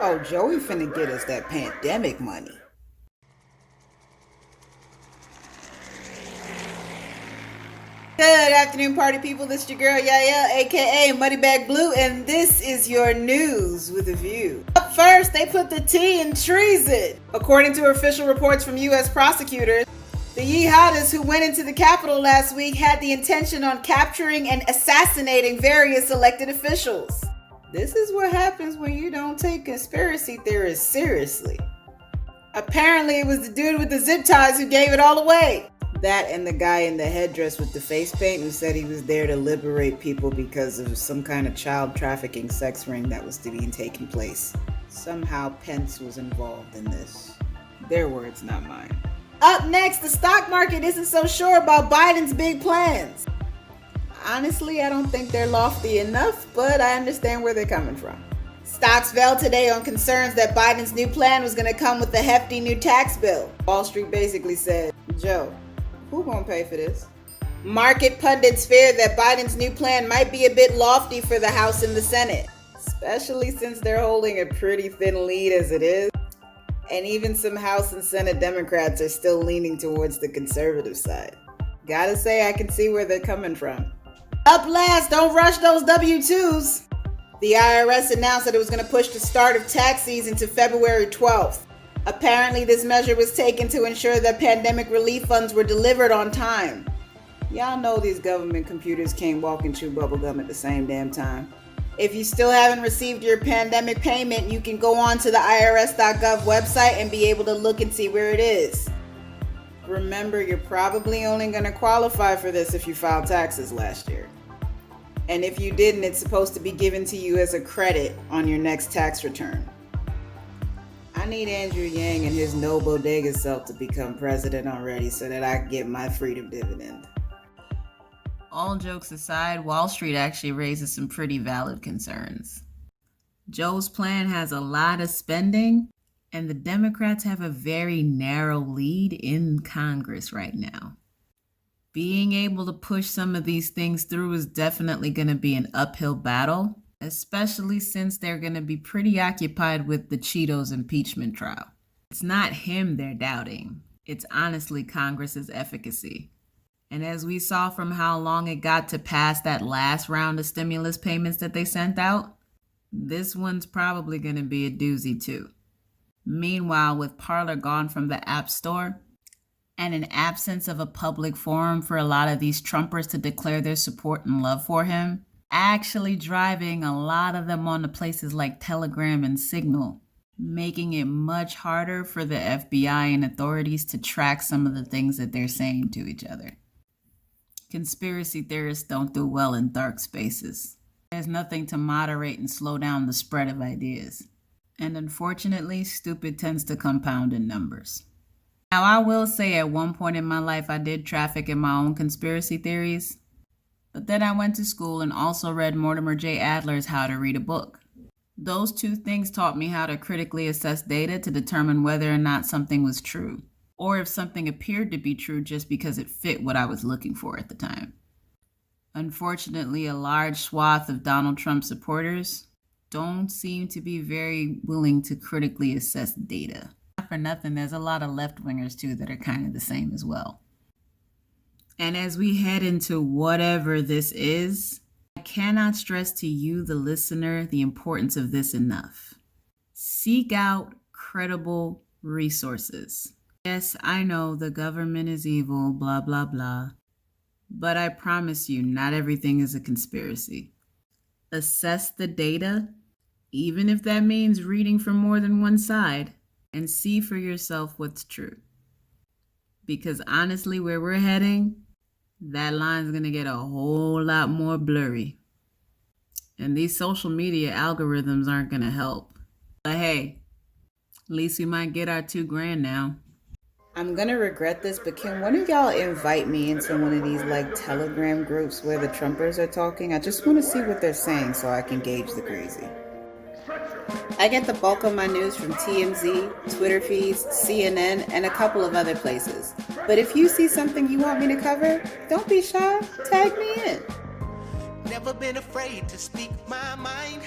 Oh, Joey finna get us that pandemic money. Good afternoon, party people. This is your girl Yaya, aka Moneybag Blue, and this is your news with a view. Up first, they put the T in treason. According to official reports from U.S. prosecutors, the jihadists who went into the Capitol last week had the intention on capturing and assassinating various elected officials. This is what happens when you don't take conspiracy theorists seriously. Apparently, it was the dude with the zip ties who gave it all away. That and the guy in the headdress with the face paint who said he was there to liberate people because of some kind of child trafficking sex ring that was to be taking place. Somehow Pence was involved in this. Their words, not mine. Up next, the stock market isn't so sure about Biden's big plans. Honestly, I don't think they're lofty enough, but I understand where they're coming from. Stocks fell today on concerns that Biden's new plan was going to come with a hefty new tax bill. Wall Street basically said, Joe, who gonna pay for this? Market pundits fear that Biden's new plan might be a bit lofty for the House and the Senate, especially since they're holding a pretty thin lead as it is. And even some House and Senate Democrats are still leaning towards the conservative side. Gotta say, I can see where they're coming from. Up last, don't rush those W-2s. The IRS announced that it was going to push the start of tax season to February 12th. Apparently, this measure was taken to ensure that pandemic relief funds were delivered on time. Y'all know these government computers can't walk and chew bubblegum at the same damn time. If you still haven't received your pandemic payment, you can go on to the irs.gov website and be able to look and see where it is. Remember, you're probably only going to qualify for this if you filed taxes last year. And if you didn't, it's supposed to be given to you as a credit on your next tax return. I need Andrew Yang and his no bodega self to become president already so that I can get my freedom dividend. All jokes aside, Wall Street actually raises some pretty valid concerns. Joe's plan has a lot of spending, and the Democrats have a very narrow lead in Congress right now. Being able to push some of these things through is definitely going to be an uphill battle, especially since they're going to be pretty occupied with the Cheetos impeachment trial. It's not him they're doubting. It's honestly Congress's efficacy. And as we saw from how long it got to pass that last round of stimulus payments that they sent out, this one's probably going to be a doozy too. Meanwhile, with Parler gone from the App Store and an absence of a public forum for a lot of these Trumpers to declare their support and love for him, actually driving a lot of them onto places like Telegram and Signal, making it much harder for the FBI and authorities to track some of the things that they're saying to each other. Conspiracy theorists don't do well in dark spaces. There's nothing to moderate and slow down the spread of ideas. And unfortunately, stupid tends to compound in numbers. Now, I will say at one point in my life, I did traffic in my own conspiracy theories. But then I went to school and also read Mortimer J. Adler's How to Read a Book. Those two things taught me how to critically assess data to determine whether or not something was true, or if something appeared to be true just because it fit what I was looking for at the time. Unfortunately, a large swath of Donald Trump supporters don't seem to be very willing to critically assess data. Not for nothing, there's a lot of left-wingers too that are kind of the same as well. And as we head into whatever this is, I cannot stress to you, the listener, the importance of this enough. Seek out credible resources. Yes, I know the government is evil, blah, blah, blah. But I promise you, not everything is a conspiracy. Assess the data, even if that means reading from more than one side, and see for yourself what's true. Because honestly, where we're heading, that line's going to get a whole lot more blurry. And these social media algorithms aren't going to help. But hey, at least we might get our $2,000 now. I'm gonna regret this, but can one of y'all invite me into one of these like Telegram groups where the Trumpers are talking? I just want to see what they're saying so I can gauge the crazy. I get the bulk of my news from TMZ, Twitter feeds, CNN, and a couple of other places. But if you see something you want me to cover, don't be shy, tag me in. Never been afraid to speak my mind.